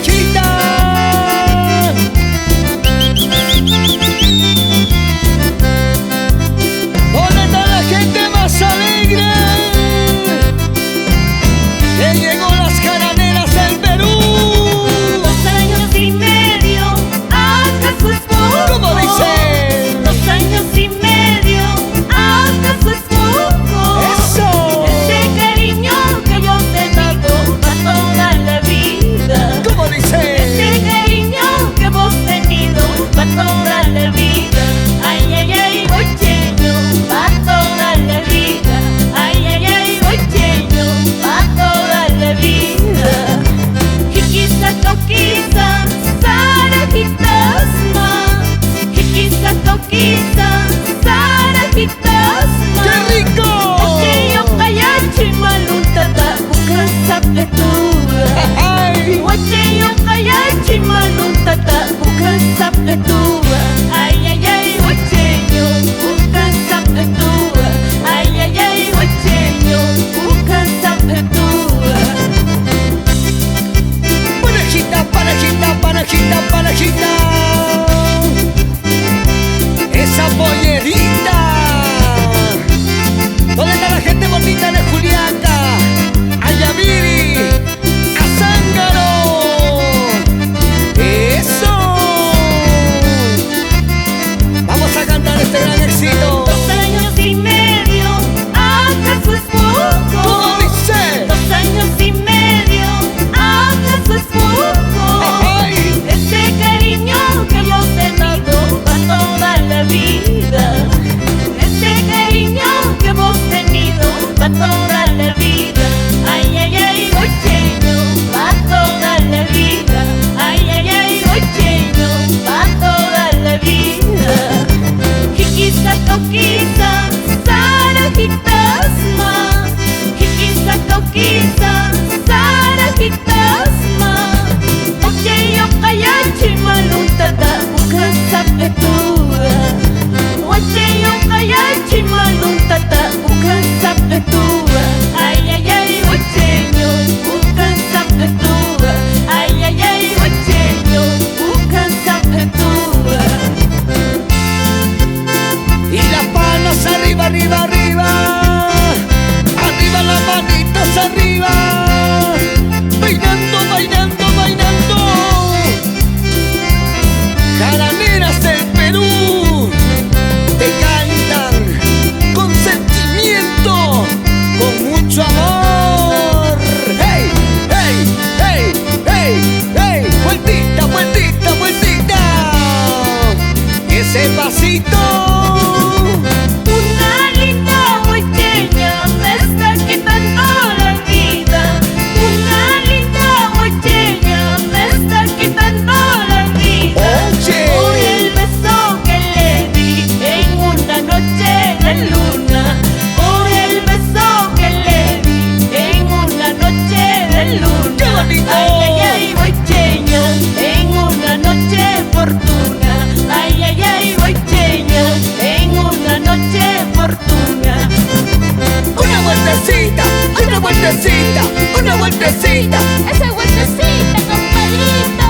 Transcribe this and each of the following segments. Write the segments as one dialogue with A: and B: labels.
A: parejita. ¿Dónde está la gente más alegre? Que llegó las jaraneras del Perú.
B: 2 años y medio, ¿acaso es poco?
A: ¿Cómo dice?
B: 2 años y medio, ¿acaso es poco?
A: ¡Eso!
B: Ese cariño que yo te he dado para toda la vida.
A: ¿Cómo dice?
B: Ese cariño que hemos tenido para toda la vida. Ay, ay, ay, bocheño, para toda la vida. Ay, ay, ay, bocheño, para toda la vida. Hikisa tokisa, sarajitasma. Hikisa tokisa, sarajitasma.
A: ¡Qué rico!
B: Bocheño kayachi maluntata, bukan sapetua.
A: ¡Ay!
B: Bocheño kayachi maluntata, bukan sapetua. Ay, ay, ay, bocheño, bukan sapetua. Ay, ay, ay, bocheño, bukan sapetua.
A: Parejita, parejita, parejita, parejita. Esa pollerita. ¿Dónde está la gente bonita de Juliaca? A Yaviri, a Zángaro. ¡Eso! Vamos a cantar este gran éxito.
B: 2 años y medio, ¿acaso es poco?
A: ¿Cómo dice?
B: 2 años y medio, ¿acaso es poco?
A: ¡Ay!
B: Ese cariño que yo te he dado para toda la vida. Ese cariño que hemos tenido para toda la vida. Ay, ay, ay, bocheño, para toda la vida. Ay, ay, ay, bocheño, para toda la vida. Hikisa tokisa, sarajitasma. Hikisa tokisa, sarajitasma. Bocheño kayachi maluntata, bukan sapetua. Bocheño kayachi maluntata, bukan sapetua. Ay, ay, ay, bocheño, bukan sapetua. Ay, ay, ay, bocheño, bukan sapetua.
A: Y las manos arriba, arriba, arriba. Arriba las manitas arriba. Bailando, bailando, bailando. Jaraneras del Perú te cantan con sentimiento, con mucho amor. ¡Hey, hey, hey, hey, hey! Vueltita, vueltita, vueltita. Ese pasito.
B: Una linda bocheña me está quitando la vida. Una linda bocheña me está quitando la vida.
A: Oye.
B: Por el beso que le di en una noche de luna. Por el beso que le di en una noche de luna.
A: ¡Qué bonito!
B: Ay, ay, ay, bocheña, en una noche fortuna. Ay, ay, ay, bocheña, en una noche fortuna.
A: Una vueltecita, una vueltecita, una vueltecita.
B: Esa vueltecita, compadrito.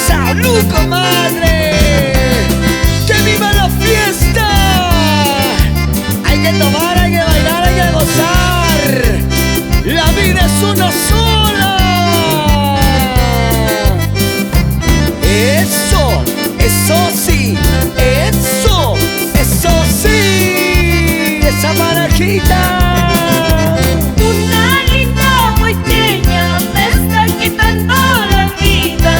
A: ¡Salud, comadre! ¡Que viva la fiesta! Hay que tomar, hay que bailar, hay que gozar. La vida es una sola. Eso, eso sí, eso sí. Esa parejita.
B: Una linda bocheña me está quitando la vida.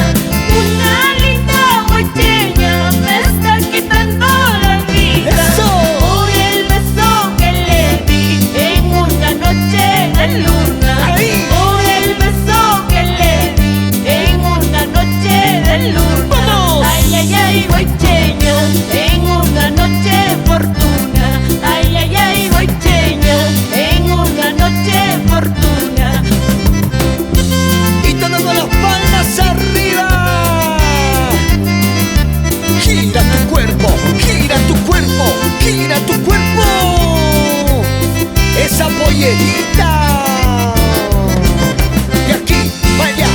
B: Una linda bocheña me está quitando la vida.
A: ¡Eso!
B: Por el beso que le di en una noche de luna.
A: ¡Ahí!
B: Por el beso que le di en una noche de luna.
A: ¡Vamos!
B: Ay, ay, ay, bocheña, en una noche fortuna. Ay, ay, ay, bocheña, en una noche fortuna.
A: Y todo con las palmas arriba. Gira tu cuerpo, gira tu cuerpo, gira tu cuerpo. Esa pollerita. De aquí, para allá,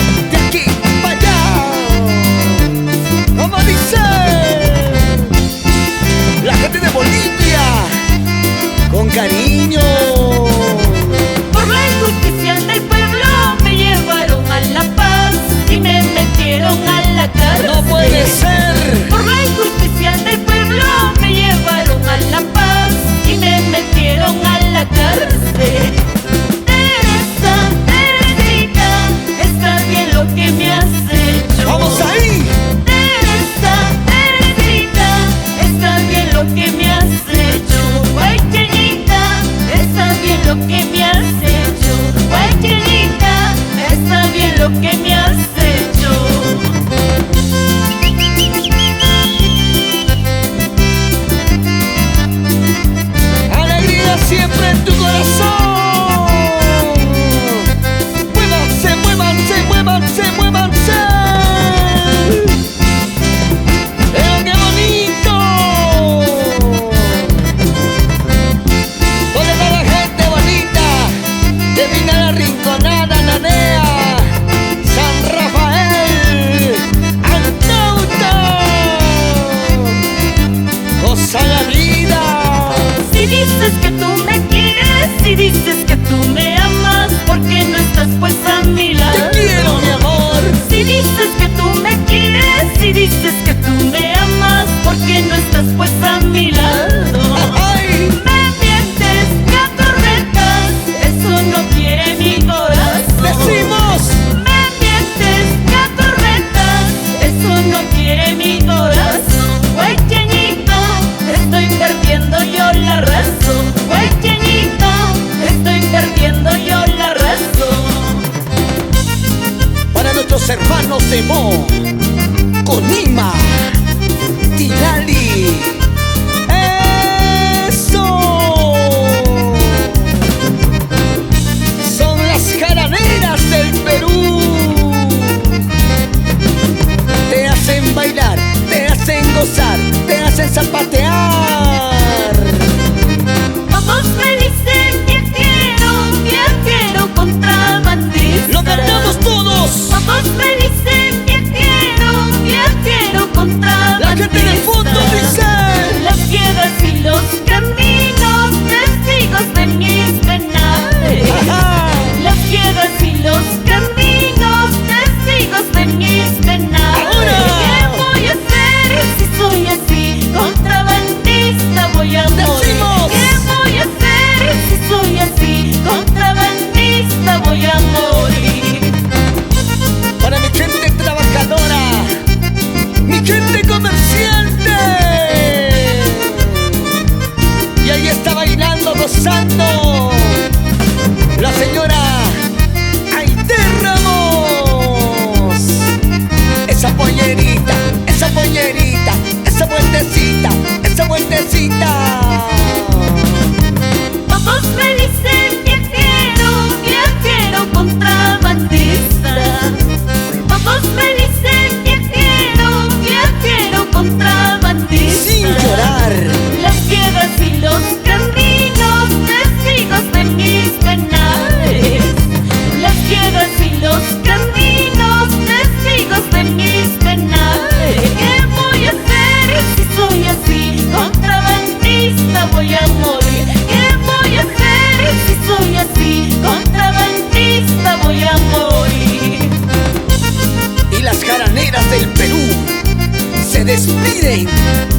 A: Miren,